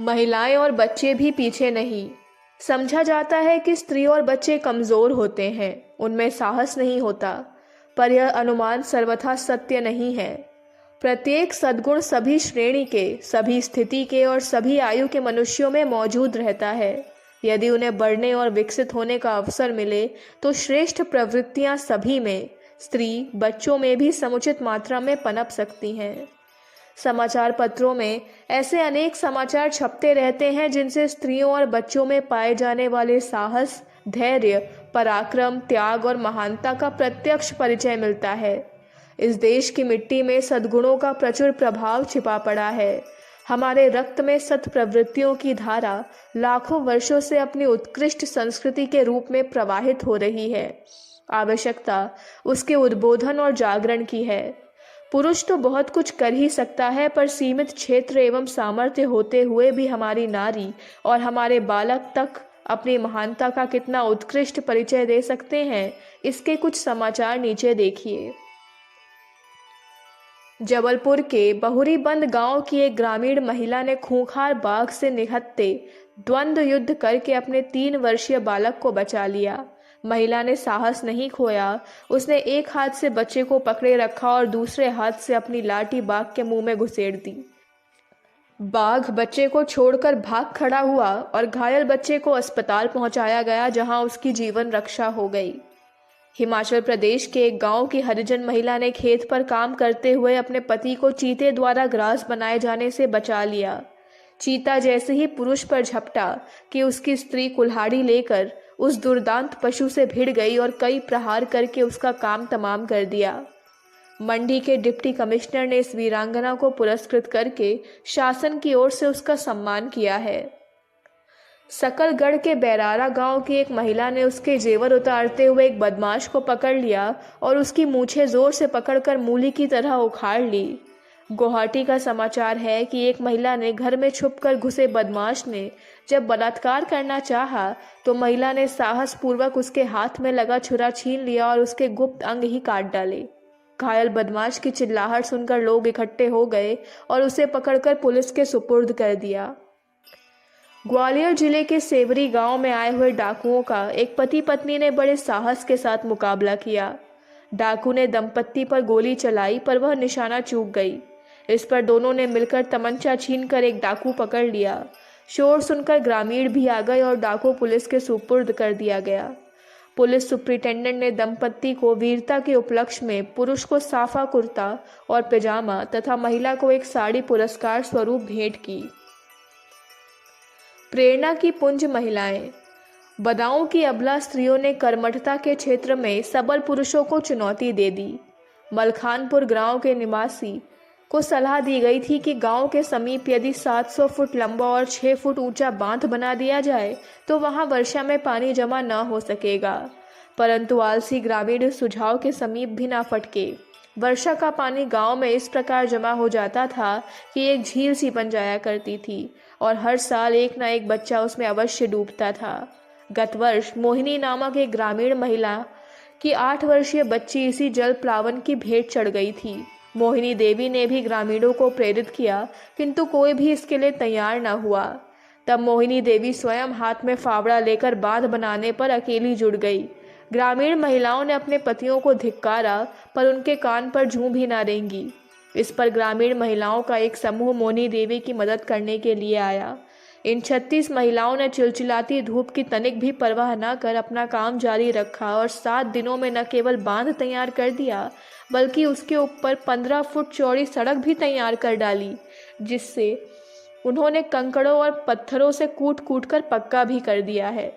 महिलाएं और बच्चे भी पीछे नहीं। समझा जाता है कि स्त्री और बच्चे कमज़ोर होते हैं, उनमें साहस नहीं होता, पर यह अनुमान सर्वथा सत्य नहीं है। प्रत्येक सद्गुण सभी श्रेणी के, सभी स्थिति के और सभी आयु के मनुष्यों में मौजूद रहता है। यदि उन्हें बढ़ने और विकसित होने का अवसर मिले तो श्रेष्ठ प्रवृत्तियां सभी में, स्त्री बच्चों में भी समुचित मात्रा में पनप सकती हैं। समाचार पत्रों में ऐसे अनेक समाचार छपते रहते हैं जिनसे स्त्रियों और बच्चों में पाए जाने वाले साहस, धैर्य, पराक्रम, त्याग और महानता का प्रत्यक्ष परिचय मिलता है। इस देश की मिट्टी में सद्गुणों का प्रचुर प्रभाव छिपा पड़ा है। हमारे रक्त में सत् प्रवृत्तियों की धारा लाखों वर्षों से अपनी उत्कृष्ट संस्कृति के रूप में प्रवाहित हो रही है। आवश्यकता उसके उद्बोधन और जागरण की है। पुरुष तो बहुत कुछ कर ही सकता है, पर सीमित क्षेत्र एवं सामर्थ्य होते हुए भी हमारी नारी और हमारे बालक तक अपनी महानता का कितना उत्कृष्ट परिचय दे सकते हैं, इसके कुछ समाचार नीचे देखिए। जबलपुर के बहुरीबंद गांव की एक ग्रामीण महिला ने खूंखार बाघ से निहत्थे द्वंद्व युद्ध करके अपने 3 वर्षीय बालक को बचा लिया। महिला ने साहस नहीं खोया। उसने एक हाथ से बच्चे को पकड़े रखा और दूसरे हाथ से अपनी लाठी बाघ के मुंह में घुसेड़ दी। बाघ बच्चे को छोड़कर भाग खड़ा हुआ और घायल बच्चे को अस्पताल पहुंचाया गया, जहां उसकी जीवन रक्षा हो गई। हिमाचल प्रदेश के एक गांव की हरिजन महिला ने खेत पर काम करते हुए अपने पति को चीते द्वारा ग्रास बनाए जाने से बचा लिया। चीता जैसे ही पुरुष पर झपटा कि उसकी स्त्री कुल्हाड़ी लेकर उस दुर्दांत पशु से भिड़ गई और कई प्रहार करके उसका काम तमाम कर दिया। मंडी के डिप्टी कमिश्नर ने इस वीरांगना को पुरस्कृत करके शासन की ओर से उसका सम्मान किया है। सकलगढ़ के बैरारा गांव की एक महिला ने उसके जेवर उतारते हुए एक बदमाश को पकड़ लिया और उसकी मूछें जोर से पकड़कर मूली की तरह उखाड़ ली। गुवाहाटी का समाचार है कि एक महिला ने घर में छुपकर घुसे बदमाश ने जब बलात्कार करना चाहा तो महिला ने साहस पूर्वक उसके हाथ में लगा छुरा छीन लिया और उसके गुप्त अंग ही काट डाले। घायल बदमाश की चिल्लाहट सुनकर लोग इकट्ठे हो गए और उसे पकड़कर पुलिस के सुपुर्द कर दिया। ग्वालियर जिले के सेवरी गांव में आए हुए डाकुओं का एक पति पत्नी ने बड़े साहस के साथ मुकाबला किया। डाकू ने दंपत्ति पर गोली चलाई, पर वह निशाना चूक गई। इस पर दोनों ने मिलकर तमंचा छीनकर एक डाकू पकड़ लिया। शोर सुनकर ग्रामीण भी आ गए और डाकू पुलिस के सुपुर्द कर दिया गया। पुलिस सुपरिटेंडेंट ने दंपत्ति को वीरता के उपलक्ष्य में पुरुष को साफा कुर्ता और पैजामा तथा महिला को एक साड़ी पुरस्कार स्वरूप भेंट की। प्रेरणा की पुंज महिलाएं। बदाऊं की अबला स्त्रियों ने कर्मठता के क्षेत्र में सबल पुरुषों को चुनौती दे दी। मलखानपुर गांव के निवासी को सलाह दी गई थी कि गांव के समीप यदि 700 फुट लंबा और 6 फुट ऊंचा बांध बना दिया जाए तो वहां वर्षा में पानी जमा न हो सकेगा, परंतु आलसी ग्रामीण इस सुझाव के समीप भी न फटके। वर्षा का पानी गांव में इस प्रकार जमा हो जाता था कि एक झील सी बन जाया करती थी और हर साल एक न एक बच्चा उसमें अवश्य डूबता था। गत वर्ष मोहिनी नामक एक ग्रामीण महिला की 8 वर्षीय बच्ची इसी जल प्लावन की भेंट चढ़ गई थी। मोहिनी देवी ने भी ग्रामीणों को प्रेरित किया, किंतु कोई भी इसके लिए तैयार न हुआ। तब मोहिनी देवी स्वयं हाथ में फावड़ा लेकर बांध बनाने पर अकेली जुड़ गई। ग्रामीण महिलाओं ने अपने पतियों को धिक्कारा, पर उनके कान पर जूं भी न रेंगी। इस पर ग्रामीण महिलाओं का एक समूह मोहिनी देवी की मदद करने के लिए आया। इन 36 महिलाओं ने चिलचिलाती धूप की तनिक भी परवाह न कर अपना काम जारी रखा और 7 दिनों में न केवल बांध तैयार कर दिया, बल्कि उसके ऊपर 15 फुट चौड़ी सड़क भी तैयार कर डाली, जिससे उन्होंने कंकड़ों और पत्थरों से कूट कूट कर पक्का भी कर दिया है।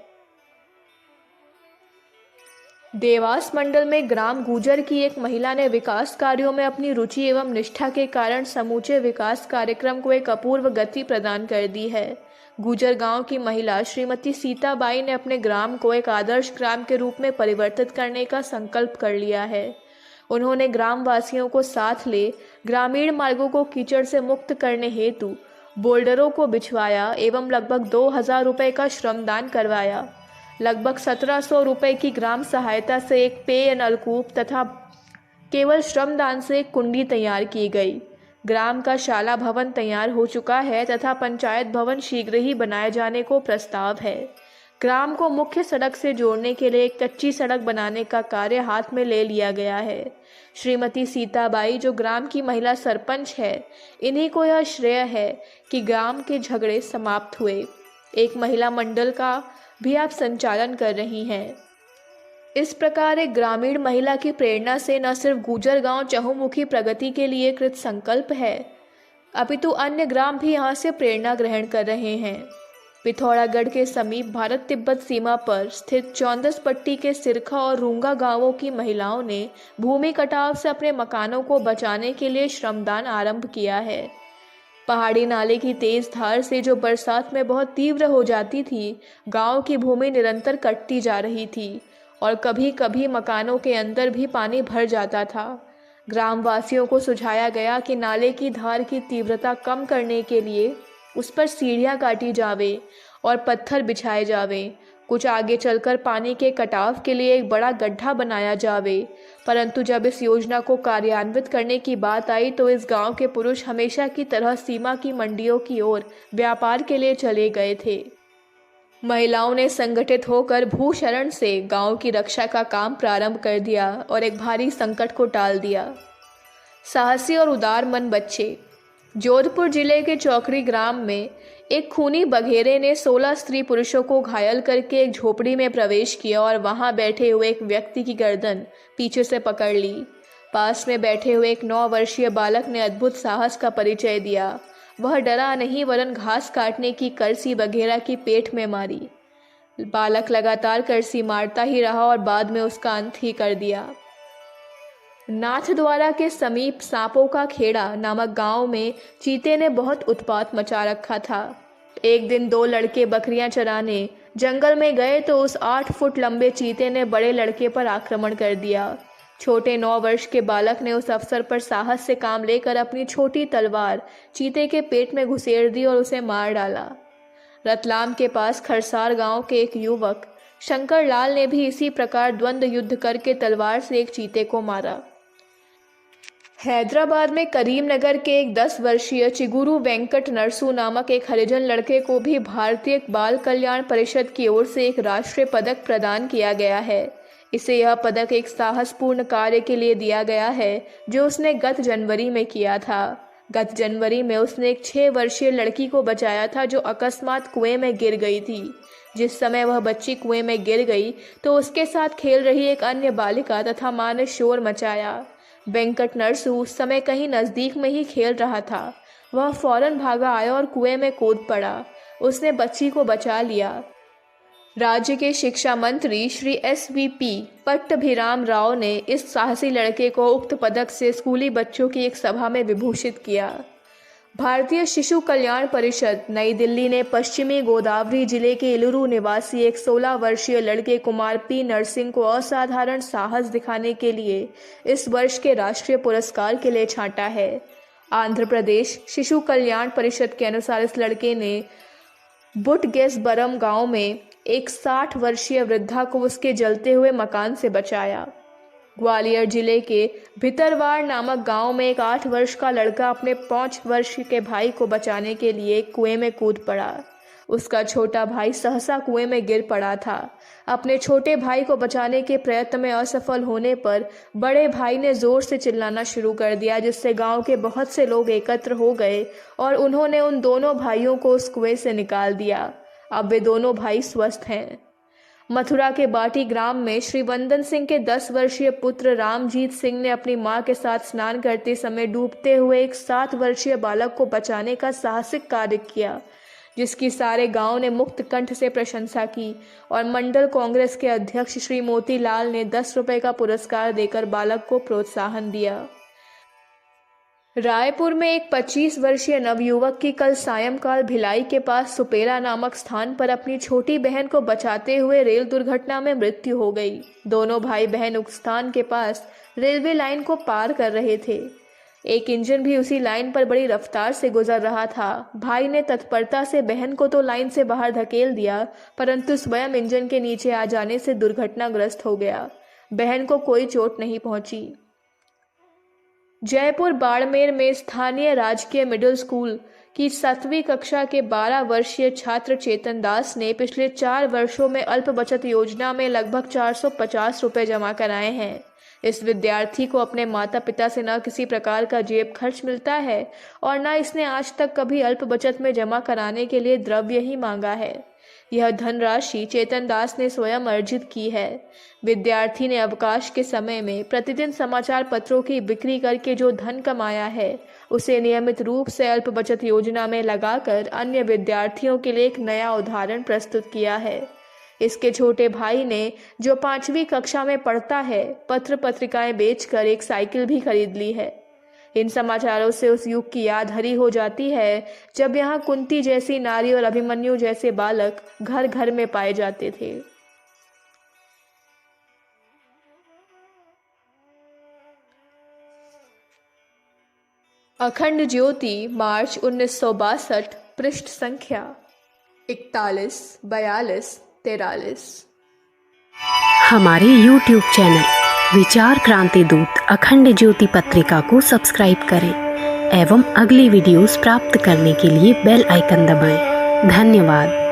देवास मंडल में ग्राम गुजर की एक महिला ने विकास कार्यों में अपनी रुचि एवं निष्ठा के कारण समूचे विकास कार्यक्रम को एक अपूर्व गति प्रदान कर दी है। गुजर गांव की महिला श्रीमती सीताबाई ने अपने ग्राम को एक आदर्श ग्राम के रूप में परिवर्तित करने का संकल्प कर लिया है। उन्होंने ग्राम वासियों को साथ ले ग्रामीण मार्गों को कीचड़ से मुक्त करने हेतु बोल्डरों को बिछवाया एवं लगभग 2000 रुपये का श्रमदान करवाया। लगभग 1700 रुपये की ग्राम सहायता से एक पेय नलकूप तथा केवल श्रमदान से एक कुंडी तैयार की गई। ग्राम का शाला भवन तैयार हो चुका है तथा पंचायत भवन शीघ्र ही बनाए जाने को प्रस्ताव है। ग्राम को मुख्य सड़क से जोड़ने के लिए एक कच्ची सड़क बनाने का कार्य हाथ में ले लिया गया है। श्रीमती सीताबाई जो ग्राम की महिला सरपंच है, इन्हीं को यह श्रेय है कि ग्राम के झगड़े समाप्त हुए। एक महिला मंडल का भी आप संचालन कर रही हैं। इस प्रकार एक ग्रामीण महिला की प्रेरणा से न सिर्फ गुजर गांव चहुमुखी प्रगति के लिए कृत संकल्प है, अपितु अन्य ग्राम भी यहाँ से प्रेरणा ग्रहण कर रहे हैं। पिथौरागढ़ के समीप भारत तिब्बत सीमा पर स्थित चौंदस पट्टी के सिरखा और रूंगा गांवों की महिलाओं ने भूमि कटाव से अपने मकानों को बचाने के लिए श्रमदान आरंभ किया है। पहाड़ी नाले की तेज धार से जो बरसात में बहुत तीव्र हो जाती थी, गांव की भूमि निरंतर कटती जा रही थी और कभी कभी मकानों के अंदर भी पानी भर जाता था। ग्रामवासियों को सुझाया गया कि नाले की धार की तीव्रता कम करने के लिए उस पर सीढ़ियां काटी जावे और पत्थर बिछाए जावे। कुछ आगे चलकर पानी के कटाव के लिए एक बड़ा गड्ढा बनाया जावे। परंतु जब इस योजना को कार्यान्वित करने की बात आई तो इस गांव के पुरुष हमेशा की तरह सीमा की मंडियों की ओर व्यापार के लिए चले गए थे। महिलाओं ने संगठित होकर भूशरण से गांव की रक्षा का काम प्रारंभ कर दिया और एक भारी संकट को टाल दिया। साहसी और उदार मन बच्चे। जोधपुर जिले के चौकड़ी ग्राम में एक खूनी बघेरे ने 16 स्त्री पुरुषों को घायल करके एक झोपड़ी में प्रवेश किया और वहां बैठे हुए एक व्यक्ति की गर्दन पीछे से पकड़ ली। पास में बैठे हुए एक 9 वर्षीय बालक ने अद्भुत साहस का परिचय दिया। वह डरा नहीं वरन घास काटने की करसी बघेरा की पेट में मारी। बालक लगातार करसी मारता ही रहा और बाद में उसका अंत ही कर दिया। नाथद्वारा के समीप सांपों का खेड़ा नामक गांव में चीते ने बहुत उत्पात मचा रखा था। एक दिन 2 लड़के बकरियां चराने जंगल में गए तो उस 8 फुट लंबे चीते ने बड़े लड़के पर आक्रमण कर दिया। छोटे 9 वर्ष के बालक ने उस अवसर पर साहस से काम लेकर अपनी छोटी तलवार चीते के पेट में घुसेड़ दी और उसे मार डाला। रतलाम के पास खरसार गांव के एक युवक शंकर लाल ने भी इसी प्रकार द्वंद्व युद्ध करके तलवार से एक चीते को मारा। हैदराबाद में करीमनगर के एक 10 वर्षीय चिगुरु वेंकट नरसू नामक एक हरिजन लड़के को भी भारतीय बाल कल्याण परिषद की ओर से एक राष्ट्रीय पदक प्रदान किया गया है। इसे यह पदक एक साहसपूर्ण कार्य के लिए दिया गया है जो उसने गत जनवरी में किया था। गत जनवरी में उसने एक 6 वर्षीय लड़की को बचाया था जो अकस्मात कुएं में गिर गई थी। जिस समय वह बच्ची कुएं में गिर गई तो उसके साथ खेल रही एक अन्य बालिका तथा मां ने शोर मचाया। वेंकट नरसू उस समय कहीं नजदीक में ही खेल रहा था। वह फौरन भागा आया और कुएं में कूद पड़ा। उसने बच्ची को बचा लिया। राज्य के शिक्षा मंत्री श्री SVP पट्टभिराम राव ने इस साहसी लड़के को उक्त पदक से स्कूली बच्चों की एक सभा में विभूषित किया। भारतीय शिशु कल्याण परिषद नई दिल्ली ने पश्चिमी गोदावरी जिले के इलुरु निवासी एक 16 वर्षीय लड़के कुमार P नरसिंह को असाधारण साहस दिखाने के लिए इस वर्ष के राष्ट्रीय पुरस्कार के लिए छांटा है। आंध्र प्रदेश शिशु कल्याण परिषद के अनुसार इस लड़के ने बुटगेसबरम गांव में एक 60 वर्षीय वृद्धा को उसके जलते हुए मकान से बचाया। ग्वालियर जिले के भितरवाड़ नामक गांव में एक 8 वर्ष का लड़का अपने 5 वर्ष के भाई को बचाने के लिए कुएं में कूद पड़ा। उसका छोटा भाई सहसा कुएं में गिर पड़ा था। अपने छोटे भाई को बचाने के प्रयत्न में असफल होने पर बड़े भाई ने जोर से चिल्लाना शुरू कर दिया, जिससे गांव के बहुत से लोग एकत्र हो गए और उन्होंने उन दोनों भाइयों को उस कुएं से निकाल दिया। अब वे दोनों भाई स्वस्थ हैं। मथुरा के बाटी ग्राम में श्री वंदन सिंह के 10 वर्षीय पुत्र रामजीत सिंह ने अपनी मां के साथ स्नान करते समय डूबते हुए एक 7 वर्षीय बालक को बचाने का साहसिक कार्य किया, जिसकी सारे गांव ने मुक्त कंठ से प्रशंसा की और मंडल कांग्रेस के अध्यक्ष श्री मोतीलाल ने 10 रुपए का पुरस्कार देकर बालक को प्रोत्साहन दिया। रायपुर में एक 25 वर्षीय नवयुवक की कल सायंकाल भिलाई के पास सुपेरा नामक स्थान पर अपनी छोटी बहन को बचाते हुए रेल दुर्घटना में मृत्यु हो गई। दोनों भाई बहन उस स्थान के पास रेलवे लाइन को पार कर रहे थे। एक इंजन भी उसी लाइन पर बड़ी रफ्तार से गुजर रहा था। भाई ने तत्परता से बहन को तो लाइन से बाहर धकेल दिया, परंतु स्वयं इंजन के नीचे आ जाने से दुर्घटनाग्रस्त हो गया। बहन को कोई चोट नहीं पहुंची। जयपुर बाड़मेर में स्थानीय राजकीय मिडिल स्कूल की 7वीं कक्षा के 12 वर्षीय छात्र चेतन दास ने पिछले 4 वर्षों में अल्प बचत योजना में लगभग 450 रुपये जमा कराए हैं। इस विद्यार्थी को अपने माता पिता से न किसी प्रकार का जेब खर्च मिलता है और न इसने आज तक कभी अल्प बचत में जमा कराने के लिए द्रव्य ही मांगा है। यह धनराशि चेतन दास ने स्वयं अर्जित की है। विद्यार्थी ने अवकाश के समय में प्रतिदिन समाचार पत्रों की बिक्री करके जो धन कमाया है उसे नियमित रूप से अल्प बचत योजना में लगाकर अन्य विद्यार्थियों के लिए एक नया उदाहरण प्रस्तुत किया है। इसके छोटे भाई ने, जो 5वीं कक्षा में पढ़ता है, पत्र पत्रिकाएं बेचकर एक साइकिल भी खरीद ली है। इन समाचारों से उस युग की याद हरी हो जाती है जब यहाँ कुंती जैसी नारी और अभिमन्यु जैसे बालक घर घर में पाए जाते थे। अखंड ज्योति, मार्च 1962, पृष्ठ संख्या 41, 42, 43। हमारे YouTube चैनल विचार क्रांति दूत अखंड ज्योति पत्रिका को सब्सक्राइब करें एवं अगली वीडियोस प्राप्त करने के लिए बेल आइकन दबाएं। धन्यवाद।